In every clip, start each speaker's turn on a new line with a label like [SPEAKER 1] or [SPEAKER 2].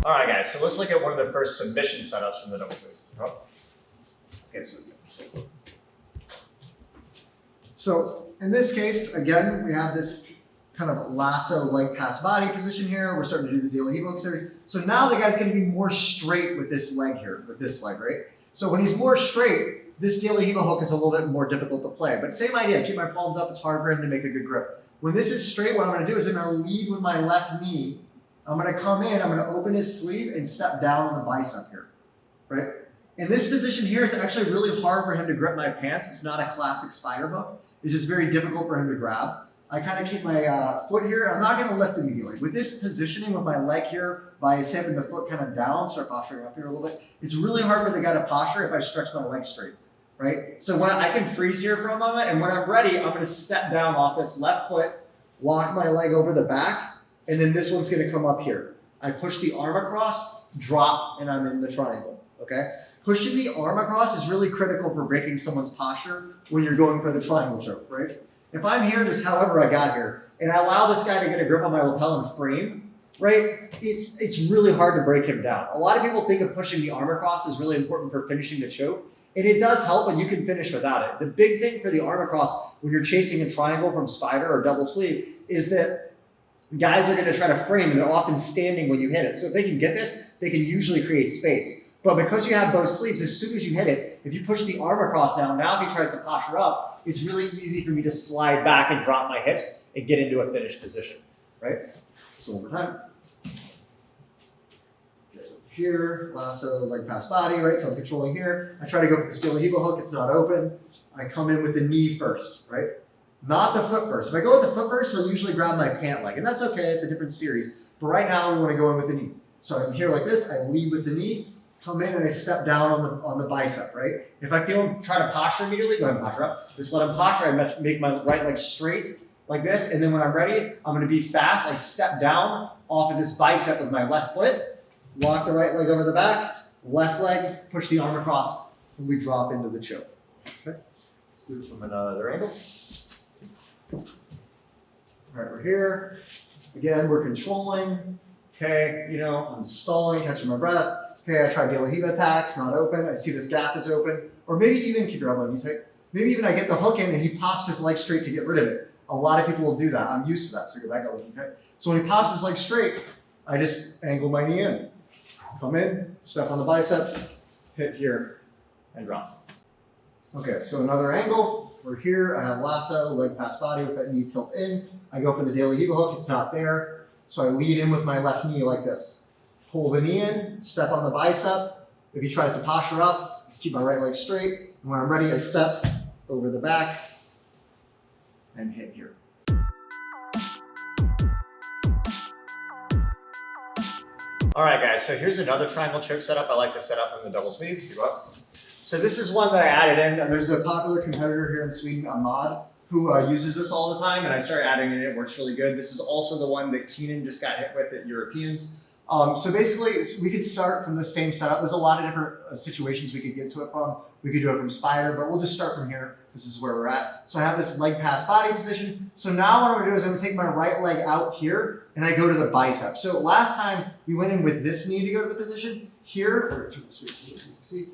[SPEAKER 1] All right, guys, so let's look at one of the first submission setups from the double sleeve. Okay,
[SPEAKER 2] so in this case, again, we have this kind of lasso leg pass body position here. We're starting to do the De La Riva hook series. So now the guy's going to be more straight with this leg here, with this leg, right? So when he's more straight, this De La Riva hook is a little bit more difficult to play. But same idea, keep my palms up, it's hard for him to make a good grip. When this is straight, what I'm going to do is I'm going to lead with my left knee. I'm going to come in, I'm going to open his sleeve and step down on the bicep here, right? In this position here, it's actually really hard for him to grip my pants. It's not a classic spider hook. It's just very difficult for him to grab. I kind of keep my foot here. I'm not going to lift immediately. With this positioning with my leg here by his hip and the foot kind of down, start posturing up here a little bit, it's really hard for the guy to posture if I stretch my leg straight, right? So when I can freeze here for a moment, and when I'm ready, I'm going to step down off this left foot, walk my leg over the back, and then this one's going to come up here. I push the arm across, drop, and I'm in the triangle, okay? Pushing the arm across is really critical for breaking someone's posture when you're going for the triangle choke, right? If I'm here just however I got here, and I allow this guy to get a grip on my lapel and frame, right, it's really hard to break him down. A lot of people think of pushing the arm across is really important for finishing the choke, and it does help, but you can finish without it. The big thing for the arm across when you're chasing a triangle from spider or double sleeve is that guys are going to try to frame, and they're often standing when you hit it. So if they can get this, they can usually create space. But because you have both sleeves, as soon as you hit it, if you push the arm across now if he tries to posture up, it's really easy for me to slide back and drop my hips and get into a finished position, right? So one more time. Here, lasso, leg pass body, right? So I'm controlling here. I try to go for the De La Riva hook, it's not open. I come in with the knee first, right? Not the foot first. If I go with the foot first, I'll usually grab my pant leg, and that's okay, it's a different series. But right now, we want to go in with the knee. So I'm here like this, I lead with the knee, come in and I step down on the bicep, right? If I feel him try to posture immediately, go ahead and posture up. Just let him posture, I make my right leg straight like this, and then when I'm ready, I'm going to be fast. I step down off of this bicep with my left foot, walk the right leg over the back, left leg, push the arm across, and we drop into the choke. Okay? Let's do it from another angle. All right, we're here. Again, we're controlling. Okay, I'm stalling, catching my breath. Okay, I try De La Riva attacks, not open. I see this gap is open. Or maybe even, keep your elbow on knee tight. Maybe even I get the hook in and he pops his leg straight to get rid of it. A lot of people will do that. I'm used to that, so go back up, okay? So when he pops his leg straight, I just angle my knee in. Come in, step on the bicep, hit here, and drop. Okay, so another angle. We're here, I have lasso, leg pass body with that knee tilt in. I go for the De La Riva hook, it's not there. So I lead in with my left knee like this. Pull the knee in, step on the bicep. If he tries to posture up, just keep my right leg straight. And when I'm ready, I step over the back and hit here.
[SPEAKER 1] All right, guys, so here's another triangle choke setup. I like to set up from the double sleeves. You up? So this is one that I added in, and there's a popular competitor here in Sweden, Ahmad, who uses this all the time, and I started adding it in. It works really good. This is also the one that Keenan just got hit with at Europeans. So basically, we could start from the same setup. There's a lot of different situations we could get to it from. We could do it from spider, but we'll just start from here. This is where we're at. So I have this leg pass body position. So now what I'm gonna do is I'm gonna take my right leg out here, and I go to the bicep. So last time we went in with this knee to go to the position. Here, see,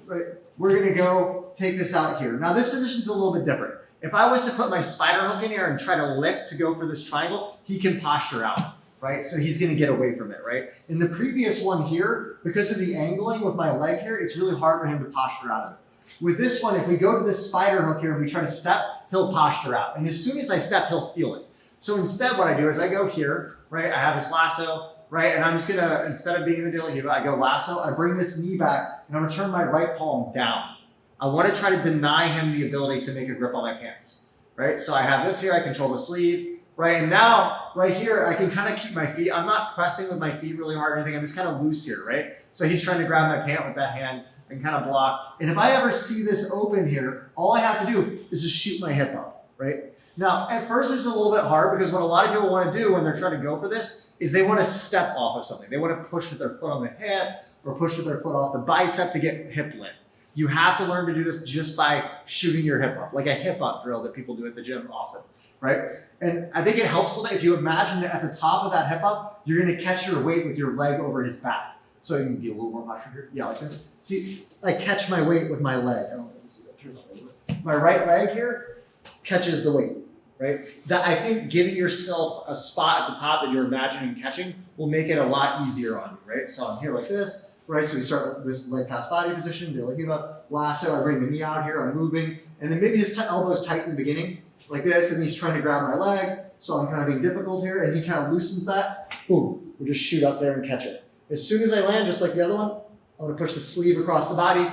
[SPEAKER 1] right? We're gonna go take this out here. Now this position's a little bit different. If I was to put my spider hook in here and try to lift to go for this triangle, he can posture out, right? So he's gonna get away from it, right? In the previous one here, because of the angling with my leg here, it's really hard for him to posture out of it. With this one, if we go to this spider hook here and we try to step, he'll posture out. And as soon as I step, he'll feel it. So instead what I do is I go here, right? I have this lasso, right? And I'm just gonna, instead of being in the De La Riva, I go lasso, I bring this knee back, and I'm gonna turn my right palm down. I wanna try to deny him the ability to make a grip on my pants, right? So I have this here, I control the sleeve, right? And now, right here, I can kind of keep my feet, I'm not pressing with my feet really hard or anything, I'm just kind of loose here, right? So he's trying to grab my pant with that hand and kind of block. And if I ever see this open here, all I have to do is just shoot my hip up, right? Now, at first it's a little bit hard because what a lot of people want to do when they're trying to go for this is they want to step off of something. They want to push with their foot on the hip or push with their foot off the bicep to get hip lift. You have to learn to do this just by shooting your hip up, like a hip up drill that people do at the gym often.
[SPEAKER 2] right? And I think it helps a little bit if you imagine that at the top of that hip up, you're gonna catch your weight with your leg over his back. So you can be a little more posture here. Yeah, like this. See, I catch my weight with my leg. I don't know if you see that. Turn that way. My right leg here catches the weight, right? That I think giving yourself a spot at the top that you're imagining catching will make it a lot easier on you, right? So I'm here like this, right? So we start with this leg past body position, De La Riva, lasso, I bring the knee out here, I'm moving, and then maybe his elbow is tight in the beginning, like this, and he's trying to grab my leg, so I'm kind of being difficult here, and he kind of loosens that, boom, we'll just shoot up there and catch it. As soon as I land, just like the other one, I'm gonna push the sleeve across the body,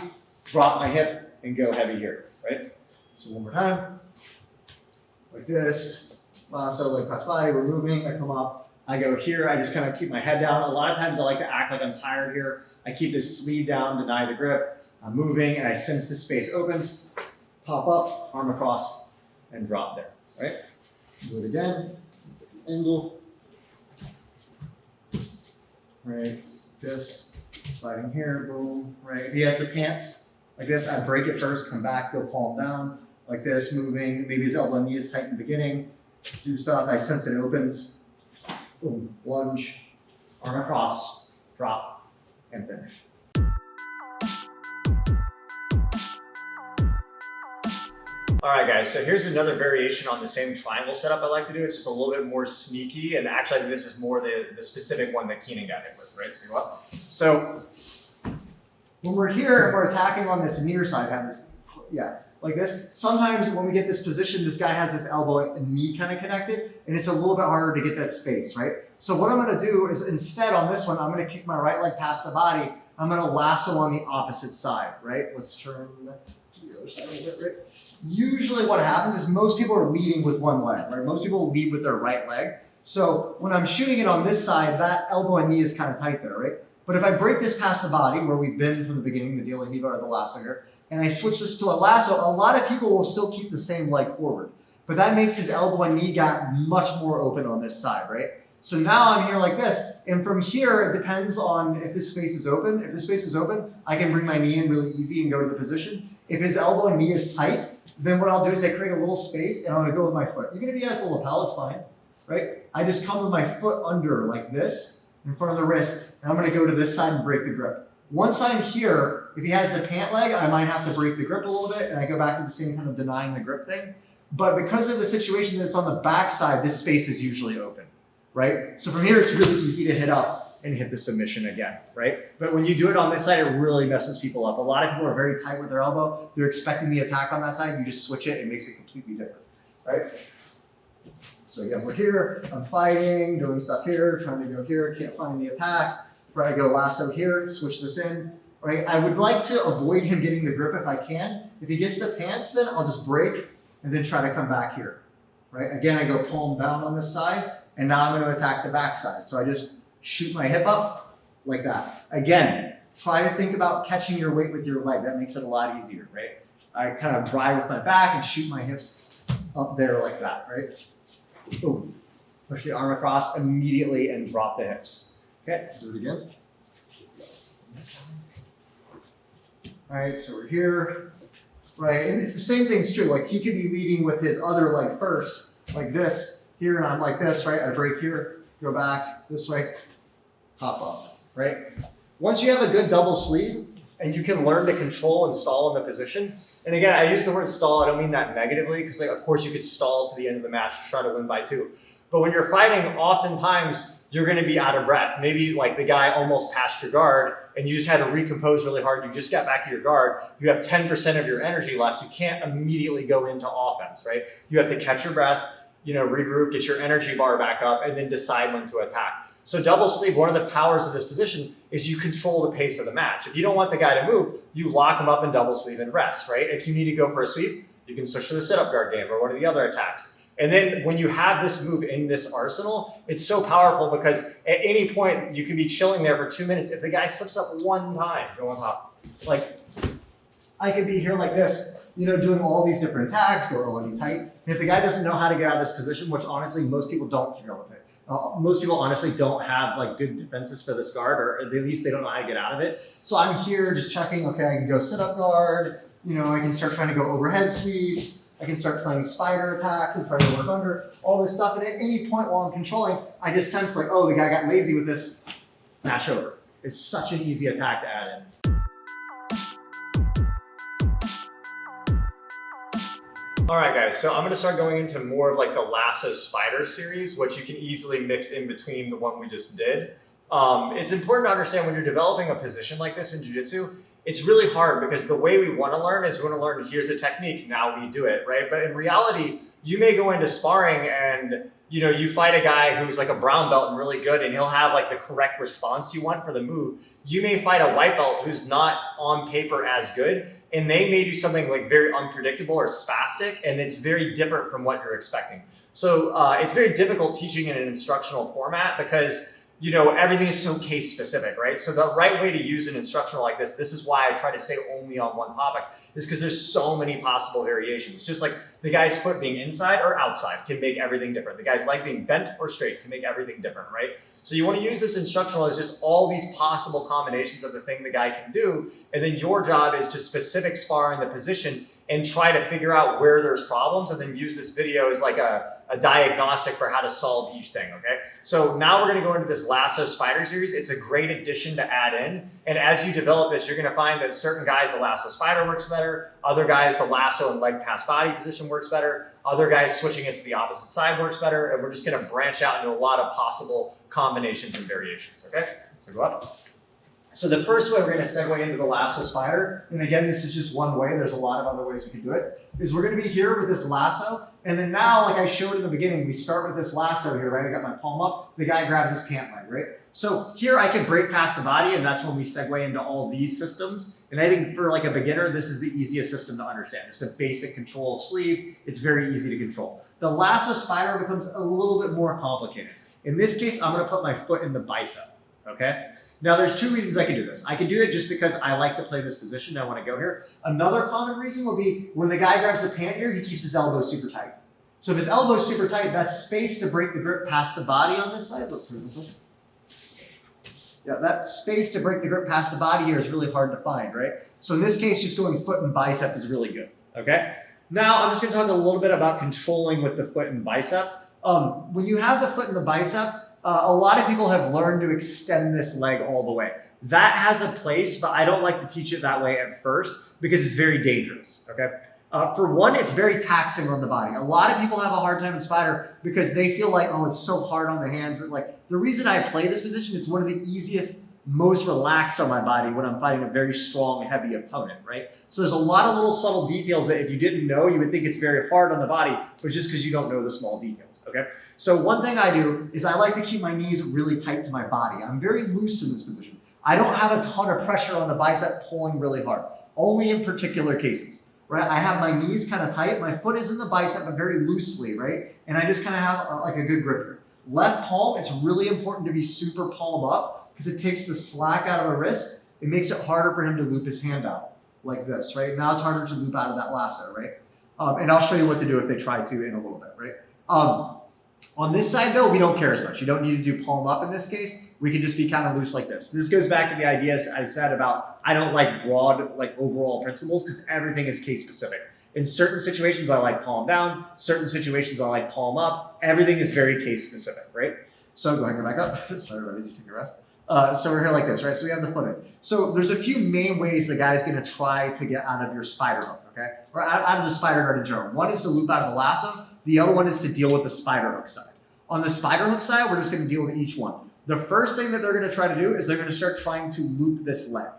[SPEAKER 2] drop my hip, and go heavy here, right? So one more time, like this, lasso, leg past body, we're moving, I come up, I go here, I just kind of keep my head down. A lot of times I like to act like I'm tired here. I keep this sleeve down, deny the grip. I'm moving, and I sense the space opens, pop up, arm across, and drop there, right? Do it again, angle, right, this, sliding here, boom, right. If he has the pants like this, I break it first, come back, go palm down, like this, moving, maybe his elbow and knee is tight in the beginning, do stuff, I sense it opens, boom, lunge, arm across, drop, and finish.
[SPEAKER 1] All right, guys, so here's another variation on the same triangle setup I like to do. It's just a little bit more sneaky, and actually I think this is more the specific one that Keenan got hit with, right? See what? So
[SPEAKER 2] when we're here and we're attacking on this near side, have this, yeah, like this. Sometimes when we get this position, this guy has this elbow and knee kind of connected, and it's a little bit harder to get that space, right? So what I'm gonna do is instead on this one, I'm gonna kick my right leg past the body. I'm gonna lasso on the opposite side, right? Let's turn to the other side a little bit, right? Usually what happens is most people are leading with one leg, right? Most people lead with their right leg. So when I'm shooting it on this side, that elbow and knee is kind of tight there, right? But if I break this past the body, where we've been from the beginning, the De La Riva or the lasso here, and I switch this to a lasso, a lot of people will still keep the same leg forward. But that makes his elbow and knee gap much more open on this side, right? So now I'm here like this, and from here, it depends on if this space is open. If this space is open, I can bring my knee in really easy and go to the position. If his elbow and knee is tight, then what I'll do is I create a little space and I'm gonna go with my foot. Even if he has the lapel, it's fine, right? I just come with my foot under like this, in front of the wrist, and I'm gonna go to this side and break the grip. Once I'm here, if he has the pant leg, I might have to break the grip a little bit and I go back to the same kind of denying the grip thing. But because of the situation that it's on the back side, this space is usually open, right? So from here, it's really easy to hit up and hit the submission again, right? But when you do it on this side, it really messes people up. A lot of people are very tight with their elbow. They're expecting the attack on that side. You just switch it, it makes it completely different, right? So yeah, we're here, I'm fighting, doing stuff here, trying to go here, can't find the attack. Right, I go lasso here, switch this in, right? I would like to avoid him getting the grip if I can. If he gets the pants, then I'll just break and then try to come back here, right? Again, I go palm down on this side, and now I'm gonna attack the back side. So I just shoot my hip up like that. Again, try to think about catching your weight with your leg. That makes it a lot easier, right? I kind of drive with my back and shoot my hips up there like that, right? Boom. Push the arm across immediately and drop the hips. Okay, do it again. All right, so we're here, right? And the same thing's true. Like he could be leading with his other leg first, like this here, and I'm like this, right? I break here, go back this way, hop up, right? Once you have a good double sleeve and you can learn to control and stall in the position, and again, I use the word stall, I don't mean that negatively, because like, of course you could stall to the end of the match to try to win by 2. But when you're fighting, oftentimes you're gonna be out of breath. Maybe like the guy almost passed your guard and you just had to recompose really hard. You just got back to your guard. You have 10% of your energy left. You can't immediately go into offense, right? You have to catch your breath, regroup, get your energy bar back up, and then decide when to attack. So double sleeve, one of the powers of this position is you control the pace of the match. If you don't want the guy to move, you lock him up in double sleeve and rest, right? If you need to go for a sweep, you can switch to the sit-up guard game or one of the other attacks. And then when you have this move in this arsenal, it's so powerful because at any point you can be chilling there for 2 minutes. If the guy slips up one time, go on top. Like I could be here like this, doing all these different attacks, go really tight. And if the guy doesn't know how to get out of this position, which honestly most people don't keep going with it. Most people honestly don't have like good defenses for this guard, or at least they don't know how to get out of it. So I'm here just checking, okay, I can go sit up guard, I can start trying to go overhead sweeps. I can start playing spider attacks and try to work under, all this stuff. And at any point while I'm controlling, I just sense like, oh, the guy got lazy with this, match over. It's such an easy attack to add in.
[SPEAKER 1] All right, guys, so I'm gonna start going into more of like the lasso spider series, which you can easily mix in between the one we just did. It's important to understand when you're developing a position like this in jiu-jitsu, it's really hard because the way we wanna learn is we wanna learn, here's a technique, now we do it, right? But in reality, you may go into sparring and you fight a guy who's like a brown belt and really good and he'll have like the correct response you want for the move. You may fight a white belt who's not on paper as good and they may do something like very unpredictable or spastic and it's very different from what you're expecting. So it's very difficult teaching in an instructional format because everything is so case specific, right? So the right way to use an instructional like this is why I try to stay only on one topic, is because there's so many possible variations. Just like the guy's foot being inside or outside can make everything different. The guy's leg being bent or straight can make everything different, right? So you want to use this instructional as just all these possible combinations of the thing the guy can do. And then your job is to specific spar in the position and try to figure out where there's problems and then use this video as like a diagnostic for how to solve each thing, okay? So now we're gonna go into this lasso spider series. It's a great addition to add in. And as you develop this, you're gonna find that certain guys, the lasso spider works better. Other guys, the lasso and leg pass body position works better. Other guys, switching it to the opposite side works better. And we're just gonna branch out into a lot of possible combinations and variations, okay? So go up. So the first way we're going to segue into the lasso spider, and again, this is just one way, there's a lot of other ways we can do it, is we're going to be here with this lasso, and then now, like I showed in the beginning, we start with this lasso here, right? I got my palm up, the guy grabs his pant leg, right? So here I can break past the body, and that's when we segue into all these systems. And I think for like a beginner, this is the easiest system to understand. Just a basic control of sleeve. It's very easy to control. The lasso spider becomes a little bit more complicated. In this case, I'm going to put my foot in the bicep, okay? Now, there's two reasons I can do this. I can do it just because I like to play this position. I want to go here. Another common reason will be when the guy grabs the pant here, he keeps his elbows super tight. So if his elbow's super tight, that's space to break the grip past the body on this side. Let's turn this over. Yeah, that space to break the grip past the body here is really hard to find, right? So in this case, just going foot and bicep is really good, okay? Now, I'm just going to talk a little bit about controlling with the foot and bicep. When you have the foot and the bicep, a lot of people have learned to extend this leg all the way. That has a place, but I don't like to teach it that way at first because it's very dangerous, okay? For one, it's very taxing on the body. A lot of people have a hard time in spider because they feel like, oh, it's so hard on the hands. Like the reason I play this position, it's one of the easiest, most relaxed on my body when I'm fighting a very strong, heavy opponent, right? So there's a lot of little subtle details that if you didn't know, you would think it's very hard on the body, but just because you don't know the small details, okay? So one thing I do is I like to keep my knees really tight to my body. I'm very loose in this position. I don't have a ton of pressure on the bicep pulling really hard, only in particular cases, right? I have my knees kind of tight, my foot is in the bicep, but very loosely, right? And I just kind of have like a good grip here. Left palm, it's really important to be super palm up because it takes the slack out of the wrist. It makes it harder for him to loop his hand out like this, right? Now it's harder to loop out of that lasso, right? And I'll show you what to do if they try to in a little bit, right? On this side though, we don't care as much. You don't need to do palm up in this case. We can just be kind of loose like this. This goes back to the ideas I said about I don't like broad, like overall principles because everything is case specific. In certain situations, I like palm down. Certain situations, I like palm up. Everything is very case specific, right? So go ahead and go back up. Sorry about this, you take a rest. So we're here like this, right? So we have the foot in. So there's a few main ways the guy's gonna try to get out of your spider hook, okay? Or out of the spider guard in general. One is to loop out of the lasso. The other one is to deal with the spider hook side. On the spider hook side, we're just gonna deal with each one. The first thing that they're gonna try to do is they're gonna start trying to loop this leg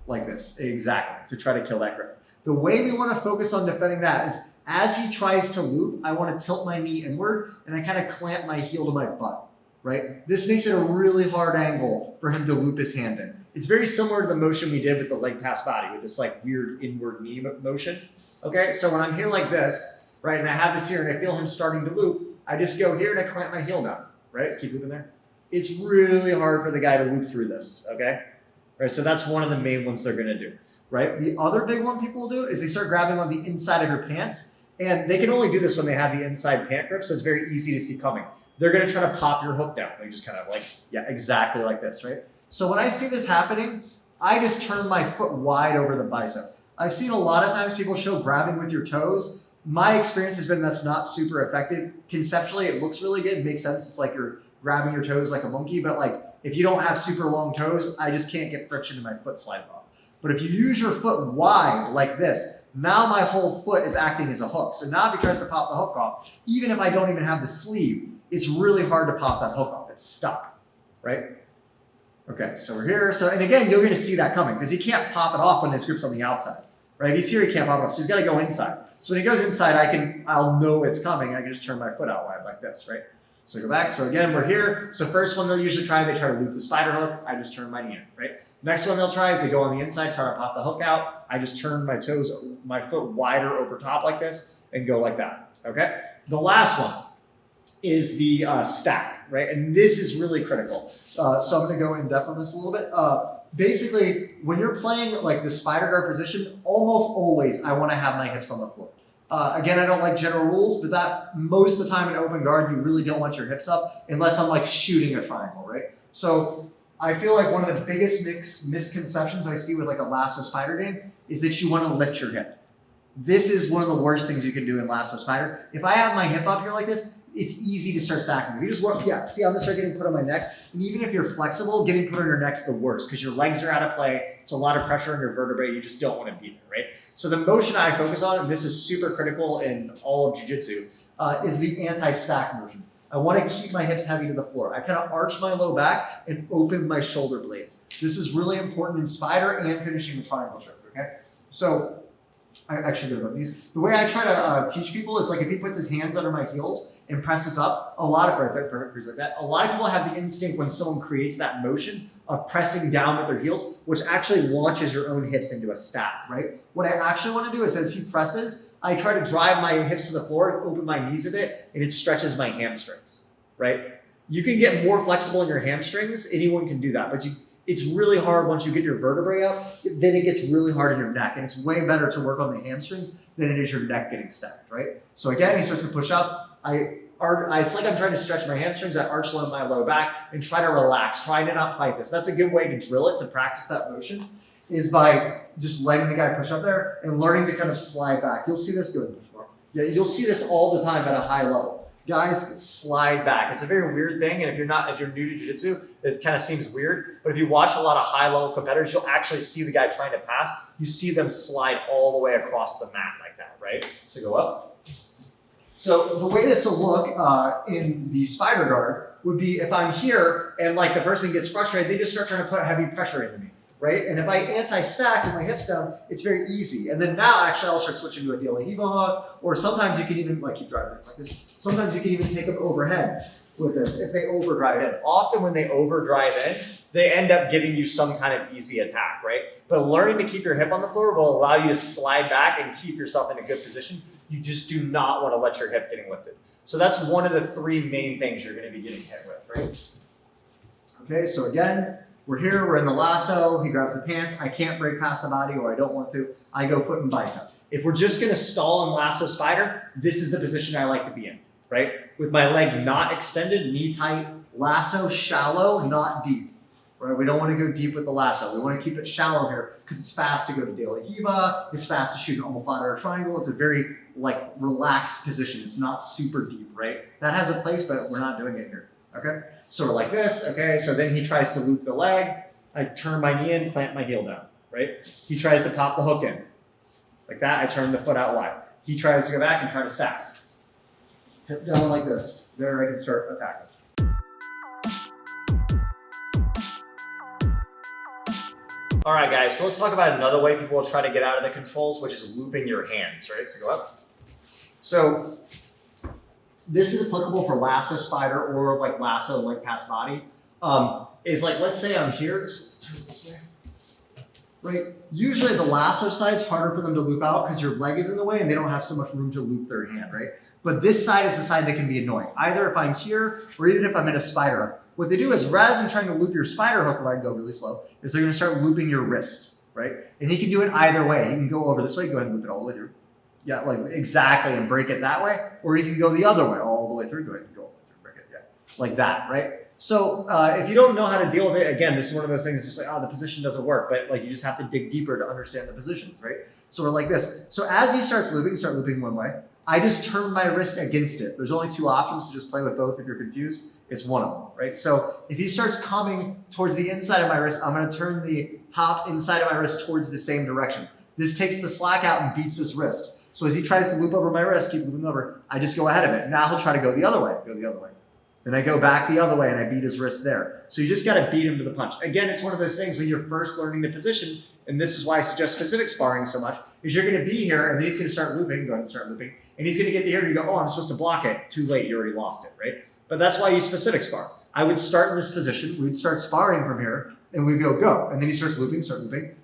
[SPEAKER 1] like this, exactly, to try to kill that grip. The way we wanna focus on defending that is as he tries to loop, I wanna tilt my knee inward and I kind of clamp my heel to my butt, right? This makes it a really hard angle for him to loop his hand in. It's very similar to the motion we did with the leg pass body with this like weird inward knee motion, okay? So when I'm here like this, right, and I have this here and I feel him starting to loop, I just go here and I clamp my heel down, right? Keep looping there. It's really hard for the guy to loop through this, okay? Right, so that's one of the main ones they're gonna do, right? The other big one people will do is they start grabbing on the inside of your pants, and they can only do this when they have the inside pant grip, so it's very easy to see coming. They're gonna try to pop your hook down. They just kind of like, yeah, exactly like this, right? So when I see this happening, I just turn my foot wide over the bicep. I've seen a lot of times people show grabbing with your toes.
[SPEAKER 2] My experience has been that's not super effective. Conceptually, it looks really good. It makes sense. It's like you're grabbing your toes like a monkey, but like if you don't have super long toes, I just can't get friction and my foot slides off. But if you use your foot wide like this, now my whole foot is acting as a hook. So now if he tries to pop the hook off, even if I don't even have the sleeve, it's really hard to pop that hook off. It's stuck, right? Okay, so we're here. So, and again, you're gonna see that coming because he can't pop it off when his grip's on the outside, right? If he's here, he can't pop it off. So he's gotta go inside. So when he goes inside, I'll know it's coming. I can just turn my foot out wide like this, right? So go back. So again, we're here. So first one they'll usually try, they try to loop the spider hook. I just turn my knee in, right? Next one they'll try is they go on the inside, try to pop the hook out. I just turn my toes, my foot wider over top like this and go like that, okay? The last one is the stack, right? And this is really critical. So I'm gonna go in depth on this a little bit. Basically, when you're playing like the spider guard position, almost always I wanna have my hips on the floor. Again, I don't like general rules, but that most of the time in open guard, you really don't want your hips up unless I'm like shooting a triangle, right? So I feel like one of the biggest misconceptions I see with like a lasso spider game is that you want to lift your hip. This is one of the worst things you can do in lasso spider. If I have my hip up here like this, it's easy to start stacking. If you just work, yeah, see, I'm gonna start getting put on my neck. And even if you're flexible, getting put on your neck's the worst because your legs are out of play. It's a lot of pressure on your vertebrae. You just don't want to be there, right? So the motion I focus on, and this is super critical in all of jiu-jitsu, is the anti-stack motion. I want to keep my hips heavy to the floor. I kind of arch my low back and open my shoulder blades. This is really important in spider and finishing the triangle choke, okay? So I actually good about these. The way I try to teach people is like if he puts his hands under my heels and presses up, a lot of perfect like that. A lot of people have the instinct when someone creates that motion of pressing down with their heels, which actually launches your own hips into a stack, right? What I actually want to do is as he presses, I try to drive my hips to the floor and open my knees a bit, and it stretches my hamstrings, right? You can get more flexible in your hamstrings. Anyone can do that, but it's really hard once you get your vertebrae up, then it gets really hard in your neck. And it's way better to work on the hamstrings than it is your neck getting stacked, right? So again, he starts to push up. It's like I'm trying to stretch my hamstrings. I arch my low back and try to relax, try to not fight this. That's a good way to drill it, to practice that motion, is by just letting the guy push up there and learning to kind of slide back. You'll see this go push more. Yeah, you'll see this all the time at a high level. Guys slide back. It's a very weird thing, and if you're new to jiu-jitsu, it kind of seems weird. But if you watch a lot of high-level competitors, you'll actually see the guy trying to pass. You see them slide all the way across the mat like that, right? So go up. So the way this will look in the spider guard would be if I'm here and like the person gets frustrated, they just start trying to put heavy pressure into me, right? And if I anti-stack with my hips down, it's very easy. And then now actually I'll start switching to a De La Hiva hook, or sometimes you can even like keep driving it like this. Sometimes you can even take them overhead with this if they overdrive in. Often when they overdrive in, they end up giving you some kind of easy attack, right? But learning to keep your hip on the floor will allow you to slide back and keep yourself in a good position. You just do not want to let your hip getting lifted. So that's one of the three main things you're going to be getting hit with, right? Okay, so again, we're here, we're in the lasso, he grabs the pants, I can't break past the body or I don't want to, I go foot and bicep. If we're just gonna stall and lasso spider, this is the position I like to be in, right? With my leg not extended, knee tight, lasso shallow, not deep, right? We don't wanna go deep with the lasso. We wanna keep it shallow here because it's fast to go to De La Hiva, it's fast to shoot an omoplata or a triangle. It's a very like relaxed position. It's not super deep, right? That has a place, but we're not doing it here, okay? So we're like this, okay? So then he tries to loop the leg. I turn my knee in, plant my heel down, right? He tries to pop the hook in. Like that, I turn the foot out wide. He tries to go back and try to stack. Hip down like this. There I can start attacking.
[SPEAKER 1] All right, guys, so let's talk about another way people will try to get out of the controls, which is looping your hands, right? So go up.
[SPEAKER 2] So this is applicable for lasso spider or like lasso leg pass body. Is like, let's say I'm here, so turn this way, right? Usually the lasso side's harder for them to loop out because your leg is in the way and they don't have so much room to loop their hand, right? But this side is the side that can be annoying. Either if I'm here or even if I'm in a spider hook. What they do is rather than trying to loop your spider hook leg, go really slow, is they're gonna start looping your wrist, right? And he can do it either way. He can go over this way, go ahead and loop it all the way through. Yeah, like exactly, and break it that way. Or you can go the other way, all the way through, go ahead and go all the way through, break it, yeah. Like that, right? So if you don't know how to deal with it, again, this is one of those things, just like, oh, the position doesn't work, but like you just have to dig deeper to understand the positions, right? So we're like this. So as he starts looping, start looping one way. I just turn my wrist against it. There's only two options to just play with both if you're confused. It's one of them, right? So if he starts coming towards the inside of my wrist, I'm gonna turn the top inside of my wrist towards the same direction. This takes the slack out and beats his wrist. So as he tries to loop over my wrist, keep looping over, I just go ahead of it. Now he'll try to go the other way, Then I go back the other way and I beat his wrist there. So you just gotta beat him to the punch. Again, it's one of those things when you're first learning the position, and this is why I suggest specific sparring so much, is you're gonna be here and then he's gonna start looping, go ahead and start looping, and he's gonna get to here and you go, oh, I'm supposed to block it. Too late, you already lost it, right? But that's why you specific spar. I would start in this position, we'd start sparring from here, and we'd go. And then he starts looping,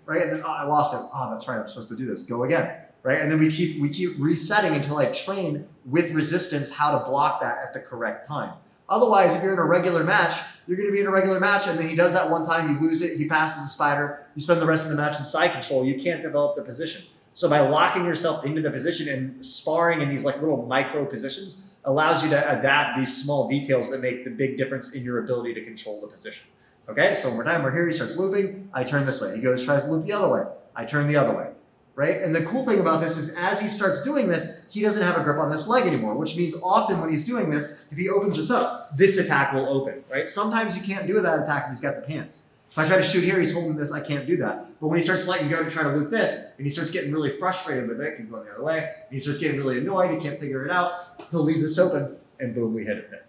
[SPEAKER 2] right? And then, oh, I lost it. Oh, that's right, I'm supposed to do this. Go again, right? And then we keep resetting until I train with resistance how to block that at the correct time. Otherwise, if you're in a regular match, you're gonna be in a regular match and then he does that one time, you lose it, he passes the spider, you spend the rest of the match in side control, you can't develop the position. So by locking yourself into the position and sparring in these like little micro positions allows you to adapt these small details that make the big difference in your ability to control the position. Okay, so one more time, we're here, he starts looping, I turn this way. He goes, tries to loop the other way, I turn the other way, right? And the cool thing about this is as he starts doing this, he doesn't have a grip on this leg anymore, which means often when he's doing this, if he opens this up, this attack will open, right? Sometimes you can't do that attack if he's got the pants. If I try to shoot here, he's holding this, I can't do that. But when he starts letting go to try to loop this, and he starts getting really frustrated with it, can go the other way, and he starts getting really annoyed, he can't figure it out, he'll leave this open, and boom, we hit it there.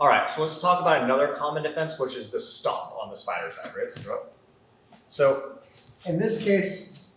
[SPEAKER 1] All right, so let's talk about another common defense, which is the stomp on the spider side, right? So
[SPEAKER 2] in this case,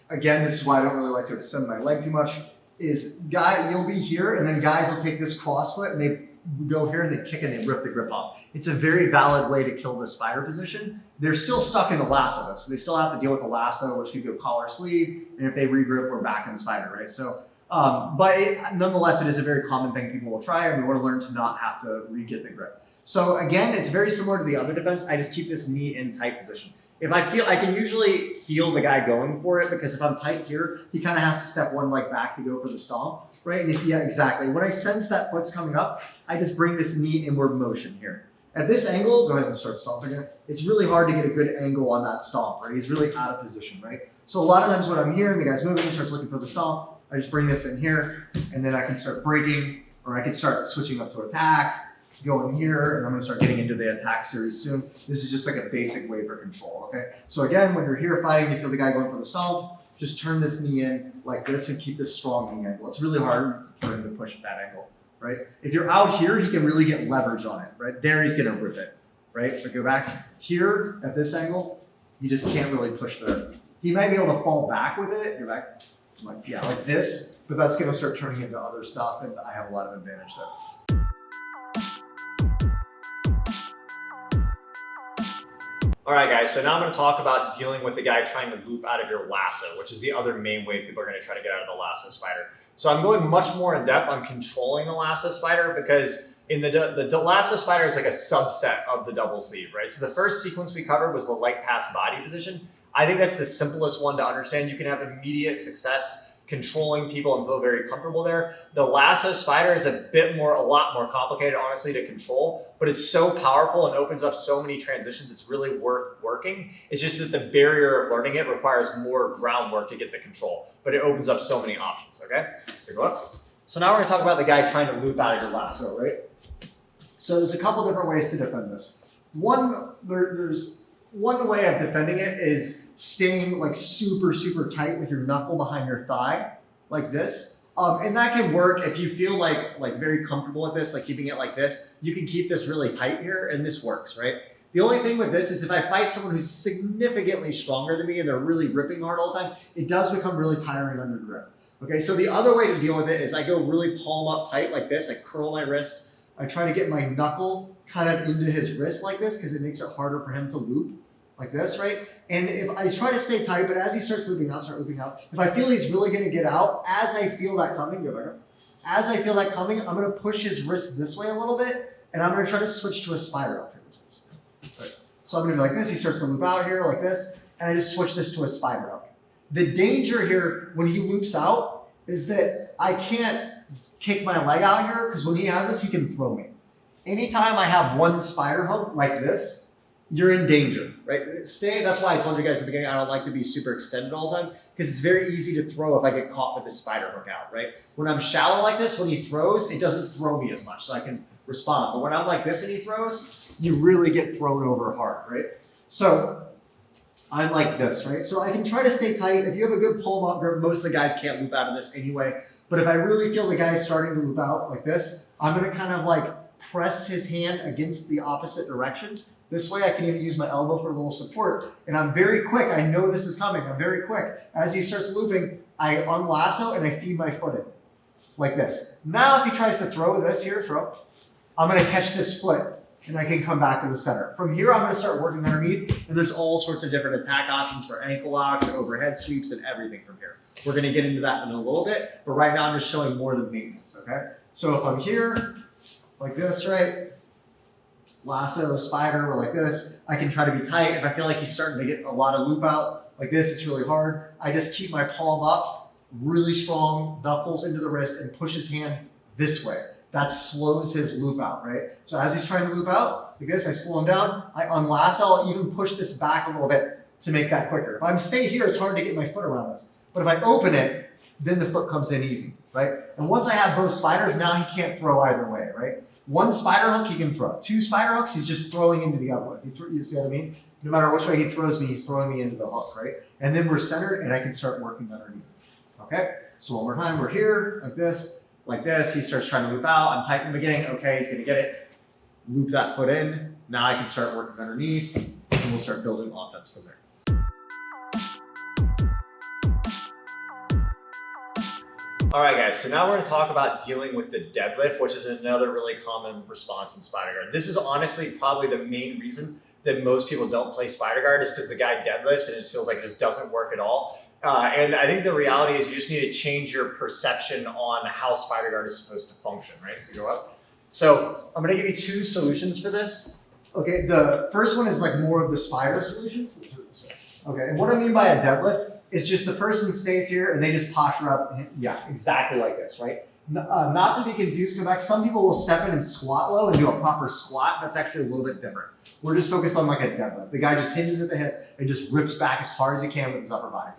[SPEAKER 2] again, this is why I don't really like to extend my leg too much, is you'll be here and then guys will take this cross foot and they go here and they kick and they rip the grip off. It's a very valid way to kill the spider position. They're still stuck in the lasso though, so they still have to deal with the lasso, which could go collar sleeve, and if they regroup, we're back in the spider, right? So, nonetheless, it is a very common thing people will try, and we want to learn to not have to re-get the grip. So again, it's very similar to the other defense. I just keep this knee in tight position. If I can usually feel the guy going for it because if I'm tight here, he kind of has to step one leg back to go for the stomp, right? And yeah, exactly. When I sense that foot's coming up, I just bring this knee inward motion here. At this angle, go ahead and start stomping again. It's really hard to get a good angle on that stomp, right? He's really out of position, right? So a lot of times when I'm here and the guy's moving, he starts looking for the stomp, I just bring this in here and then I can start breaking or I can start switching up to attack. Going here, and I'm gonna start getting into the attack series soon. This is just like a basic way for control, okay? So again, when you're here fighting, you feel the guy going for the stomp, just turn this knee in like this and keep this strong knee angle. It's really hard for him to push at that angle, right? If you're out here, he can really get leverage on it, right? There he's gonna rip it, right? But go back here at this angle, he just can't really push there. He might be able to fall back with it, go back, like this, but that's gonna start turning into other stuff and I have a lot of advantage there.
[SPEAKER 1] all right, guys, so now I'm gonna talk about dealing with the guy trying to loop out of your lasso, which is the other main way people are gonna try to get out of the lasso spider. So I'm going much more in depth on controlling the lasso spider because in the lasso spider is like a subset of the double sleeve, right? So the first sequence we covered was the leg pass body position. I think that's the simplest one to understand. You can have immediate success controlling people and feel very comfortable there. The lasso spider is a lot more complicated, honestly, to control, but it's so powerful and opens up so many transitions. It's really worth working. It's just that the barrier of learning it requires more groundwork to get the control, but it opens up so many options, okay? Here, go up. So now we're gonna talk about the guy trying to loop out of your lasso, right? So there's a couple different ways to defend this. There's one way of defending it is staying like super, super tight with your knuckle behind your thigh, like this. And that can work if you feel like very comfortable with this, like keeping it like this. You can keep this really tight here and this works, right? The only thing with this is if I fight someone who's significantly stronger than me and they're really ripping hard all the time, it does become really tiring under grip. Okay, so the other way to deal with it is I go really palm up tight like this. I curl my wrist. I try to get my knuckle kind of into his wrist like this because it makes it harder for him to loop. Like this, right? And if I try to stay tight, but as he starts looping out, start looping out. If I feel he's really gonna get out, as I feel that coming, as I feel that coming, I'm gonna push his wrist this way a little bit, and I'm gonna try to switch to a spider up here. Right. So I'm gonna be like this, he starts to loop out here like this, and I just switch this to a spider up. The danger here when he loops out is that I can't kick my leg out here, because when he has this, he can throw me. Anytime I have one spider hook like this, you're in danger, right? Stay, that's why I told you guys at the beginning, I don't like to be super extended all the time, because it's very easy to throw if I get caught with this spider hook out, right? When I'm shallow like this, when he throws, it doesn't throw me as much, so I can respond. But when I'm like this and he throws, you really get thrown over hard, right? So I'm like this, right? So I can try to stay tight. If you have a good pull-up grip, most of the guys can't loop out of this anyway. But if I really feel the guy's starting to loop out like this, I'm gonna kind of like press his hand against the opposite direction. This way I can even use my elbow for a little support. And I'm very quick. I know this is coming. I'm very quick. As he starts looping, I unlasso and I feed my foot in. Like this. Now if he tries to throw this here, I'm going to catch this foot and I can come back to the center. From here, I'm going to start working underneath. And there's all sorts of different attack options for ankle locks, overhead sweeps, and everything from here. We're going to get into that in a little bit. But right now I'm just showing more than maintenance, okay? So if I'm here, like this, right? Lasso, spider, or like this. I can try to be tight. If I feel like he's starting to get a lot of loop out, like this, it's really hard. I just keep my palm up, really strong, knuckles into the wrist, and push his hand this way. That slows his loop out, right? So as he's trying to loop out, like this, I slow him down, I unlasso, I'll even push this back a little bit to make that quicker. If I'm stay here, it's hard to get my foot around this. But if I open it, then the foot comes in easy, right? And once I have both spiders, now he can't throw either way, right? One spider hook he can throw. Two spider hooks, he's just throwing into the other one. You see what I mean? No matter which way he throws me, he's throwing me into the hook, right? And then we're centered and I can start working underneath. Okay? So one more time, we're here, like this. He starts trying to loop out. I'm tight in the beginning. Okay, he's gonna get it. Loop that foot in. Now I can start working underneath and we'll start building offense from there. All right, guys, so now we're gonna talk about dealing with the deadlift, which is another really common response in Spider Guard. This is honestly probably the main reason that most people don't play Spider Guard is because the guy deadlifts and it just feels like it just doesn't work at all. And I think the reality is you just need to change your perception on how Spider Guard is supposed to function, right? So go up. So I'm gonna give you two solutions for this. Okay, the first one is like more of the spider solution. Okay, and what I mean by a deadlift is just the person stays here and they just posture up, yeah, exactly like this, right? Not to be confused, come back. Some people will step in and squat low and do a proper squat. That's actually a little bit different. We're just focused on like a deadlift. The guy just hinges at the hip and just rips back as hard as he can with his upper body.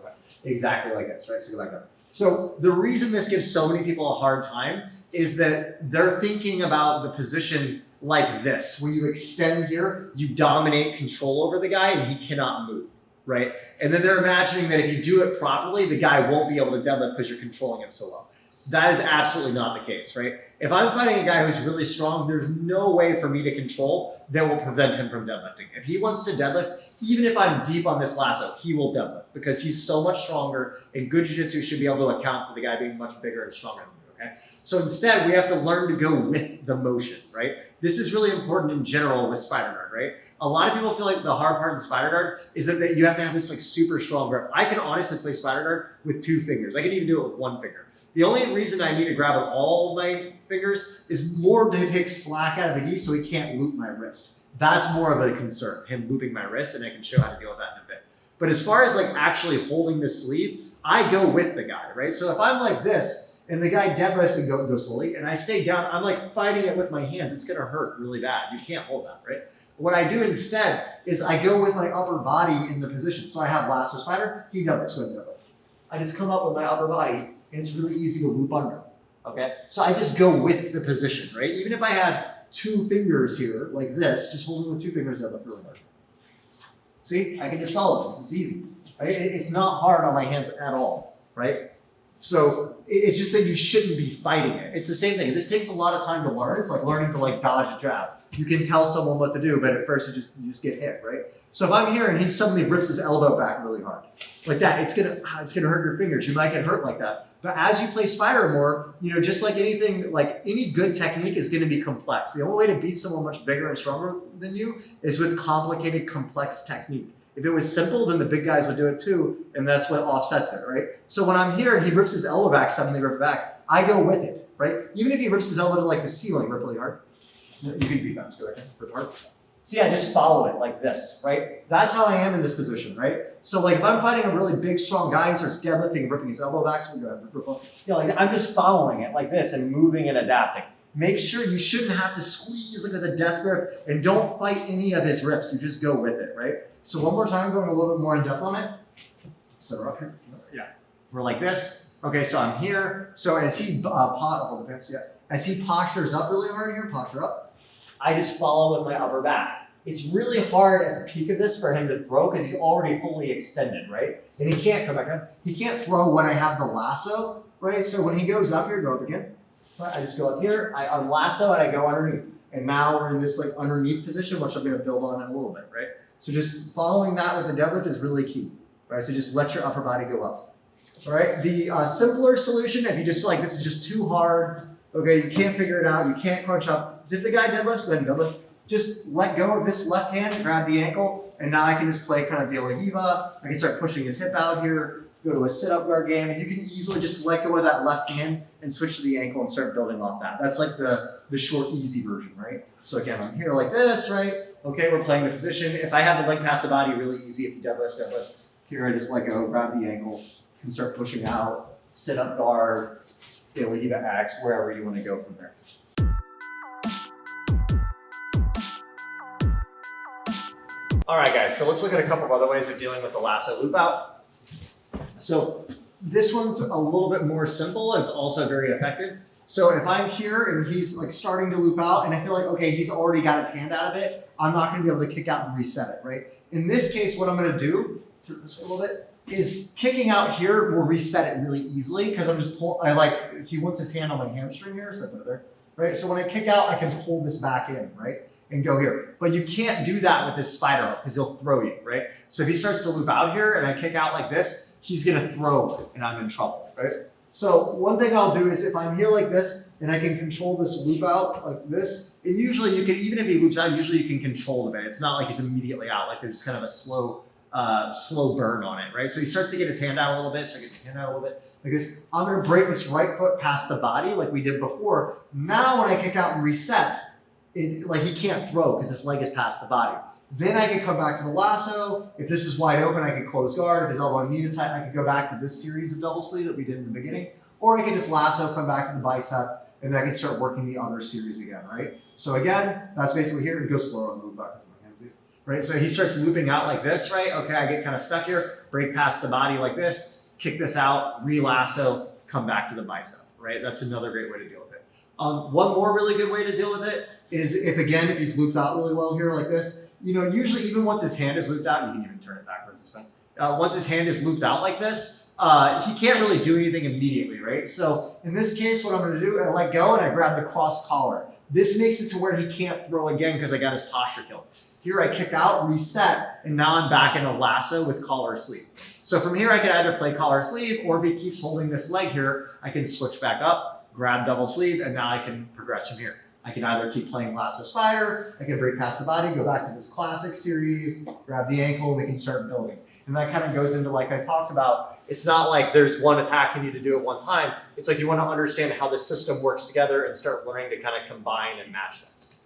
[SPEAKER 1] Exactly like this, right? So go back up. So the reason this gives so many people a hard time is that they're thinking about the position like this. When you extend here, you dominate control over the guy and he cannot move, right? And then they're imagining that if you do it properly, the guy won't be able to deadlift because you're controlling him so well. That is absolutely not the case, right? If I'm fighting a guy who's really strong, there's no way for me to control that will prevent him from deadlifting. If he wants to deadlift, even if I'm deep on this lasso, he will deadlift because he's so much stronger, and good jiu-jitsu should be able to account for the guy being much bigger and stronger than you, okay? So instead, we have to learn to go with the motion, right? This is really important in general with Spider Guard, right? A lot of people feel like the hard part in Spider Guard is that you have to have this like super strong grip. I can honestly play Spider Guard with 2 fingers. I can even do it with 1 finger. The only reason I need to grab with all of my fingers is more to take slack out of the gi so he can't loop my wrist. That's more of a concern, him looping my wrist, and I can show how to deal with that in a bit. But as far as like actually holding the sleeve, I go with the guy, right? So if I'm like this, and the guy deadlifts and go slowly, and I stay down, I'm like fighting it with my hands. It's gonna hurt really bad. You can't hold that, right? What I do instead is I go with my upper body in the position. So I have lasso spider, he deadlifts with deadlift. I just come up with my upper body, and it's really easy to loop under, okay? So I just go with the position, right? Even if I had 2 fingers here, like this, just holding with 2 fingers, that look really hard. See, I can just follow this, it's easy. Right? It's not hard on my hands at all, right? So it's just that you shouldn't be fighting it. It's the same thing. This takes a lot of time to learn. It's like learning to like dodge a jab. You can tell someone what to do, but at first you just get hit, right? So if I'm here and he suddenly rips his elbow back really hard, like that, it's gonna hurt your fingers. You might get hurt like that. But as you play Spider more, you know, just like anything, like any good technique is gonna be complex. The only way to beat someone much bigger and stronger than you is with complicated, complex technique. If it was simple, then the big guys would do it too, and that's what offsets it, right? So when I'm here and he rips his elbow back, suddenly rip it back, I go with it, right? Even if he rips his elbow to like the ceiling, rip really hard. You can be fast, go ahead, rip hard. See, I just follow it like this, right? That's how I am in this position, right? So like if I'm fighting a really big, strong guy and starts deadlifting and ripping his elbow back, so we go ahead, rip, you know, like I'm just following it like this and moving and adapting.
[SPEAKER 2] make sure you shouldn't have to squeeze like with a death grip, and don't fight any of his rips. You just go with it, right? So one more time, going a little bit more in depth on it. So we're up here. Yeah. We're like this. Okay, so I'm here. So as he as he postures up really hard here, posture up, I just follow with my upper back. It's really hard at the peak of this for him to throw because he's already fully extended, right? And he can't come back down. He can't throw when I have the lasso, right? So when he goes up here, go up again. I just go up here, I unlasso, and I go underneath. And now we're in this like underneath position, which I'm gonna build on in a little bit, right? So just following that with the deadlift is really key, right? So just let your upper body go up. All right, the simpler solution, if you just feel like this is just too hard, okay, you can't figure it out, you can't crunch up, is if the guy deadlifts, then deadlift, just let go of this left hand, grab the ankle, and now I can just play kind of De La Riva. I can start pushing his hip out here, go to a sit-up guard game, and you can easily just let go of that left hand and switch to the ankle and start building off that. That's like the short, easy version, right? So again, I'm here like this, right? Okay, we're playing the position. If I have the leg past the body, really easy if you deadlift. Here I just let go, grab the ankle, can start pushing out, sit up guard, De La Riva X, wherever you want to go from there. All right, guys, so let's look at a couple of other ways of dealing with the lasso loop out. So this one's a little bit more simple. It's also very effective. So if I'm here and he's like starting to loop out and I feel like, okay, he's already got his hand out of it, I'm not gonna be able to kick out and reset it, right? In this case, what I'm gonna do, turn this way a little bit, is kicking out here will reset it really easily because I'm just he wants his hand on my hamstring here, so I put it there, right? So when I kick out, I can pull this back in, right? And go here. But you can't do that with this spider hook because he'll throw you, right? So if he starts to loop out here and I kick out like this, he's gonna throw and I'm in trouble, right? So one thing I'll do is if I'm here like this and I can control this loop out like this, and usually you can, even if he loops out, usually you can control the bit. It's not like he's immediately out, like there's kind of a slow burn on it, right? So he starts to get his hand out a little bit, so I get his hand out a little bit like this. I'm gonna break this right foot past the body like we did before. Now when I kick out and reset, like he can't throw because this leg is past the body. Then I can come back to the lasso. If this is wide open, I can close guard. If his elbow and knee is tight, I can go back to this series of double sleeve that we did in the beginning. Or I can just lasso, come back to the bicep, and then I can start working the other series again, right? So again, that's basically here. It goes slower on the loop back, right? So he starts looping out like this, right? Okay, I get kind of stuck here, break past the body like this, kick this out, re-lasso, come back to the bicep, right? That's another great way to deal with it. One more really good way to deal with it is if he's looped out really well here like this, you know, usually even once his hand is looped out, you can even turn it backwards, it's fine. Once his hand is looped out like this, he can't really do anything immediately, right? So in this case, what I'm gonna do, I let go and I grab the cross collar. This makes it to where he can't throw again because I got his posture killed. Here I kick out, reset, and now I'm back in a lasso with collar sleeve. So from here I can either play collar sleeve, or if he keeps holding this leg here, I can switch back up, grab double sleeve, and now I can progress from here. I can either keep playing lasso spider, I can break past the body, go back to this classic series, grab the ankle, and we can start building. And that kind of goes into, like I talked about, it's not like there's one attack you need to do at one time. It's like you want to understand how the system works together and start learning to kind of combine and match that.